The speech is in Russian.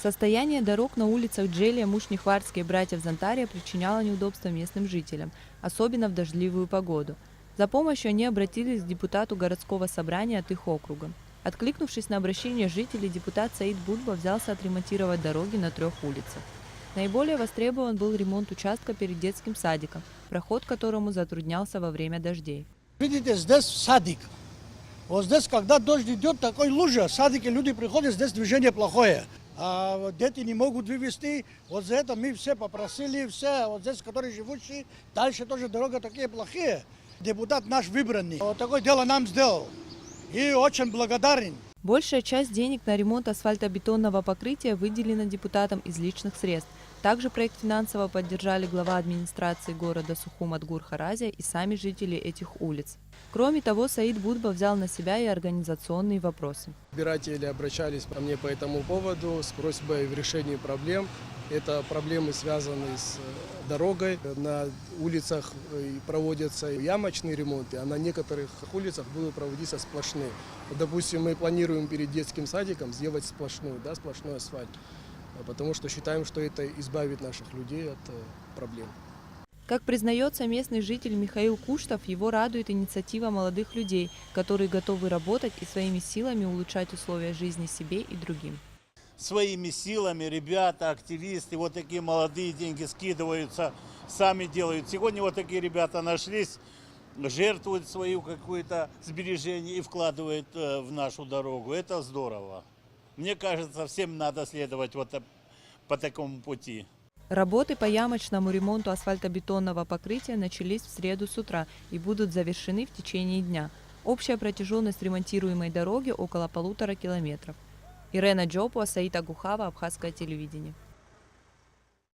Состояние дорог на улицах Джелия, Мушнихварска и братьев Зантария причиняло неудобства местным жителям, особенно в дождливую погоду. За помощью они обратились к депутату городского собрания от их округа. Откликнувшись на обращение жителей, депутат Саид Будба взялся отремонтировать дороги на 3 улицах. Наиболее востребован был ремонт участка перед детским садиком, проход к которому затруднялся во время дождей. Видите, здесь садик. Вот здесь, когда дождь идет, такой лужа, в садике люди приходят, здесь движение плохое. А вот дети не могут вывести. Вот за это мы все попросили, все, вот здесь, которые живущие, дальше тоже дорога такие плохие. Депутат наш выбранный. Вот такое дело нам сделал. И очень благодарен. Большая часть денег на ремонт асфальтобетонного покрытия выделена депутатам из личных средств. Также проект финансово поддержали глава администрации города Сухум-Адгур Харазия и сами жители этих улиц. Кроме того, Саид Будба взял на себя и организационные вопросы. Избиратели обращались ко мне по этому поводу с просьбой в решении проблем. Это проблемы, связанные с дорогой. На улицах проводятся ямочные ремонты, а на некоторых улицах будут проводиться сплошные. Допустим, мы планируем перед детским садиком сделать сплошной асфальт, потому что считаем, что это избавит наших людей от проблем. Как признается местный житель Михаил Куштов, его радует инициатива молодых людей, которые готовы работать и своими силами улучшать условия жизни себе и другим. Своими силами ребята, активисты, вот такие молодые деньги скидываются, сами делают. Сегодня вот такие ребята нашлись, жертвуют свою какое-то сбережение и вкладывают в нашу дорогу. Это здорово. Мне кажется, всем надо следовать вот по такому пути. Работы по ямочному ремонту асфальтобетонного покрытия начались в среду с утра и будут завершены в течение дня. Общая протяженность ремонтируемой дороги около 1,5 километров. Ирена Джопуа, Саид Агухава, Абхазское телевидение.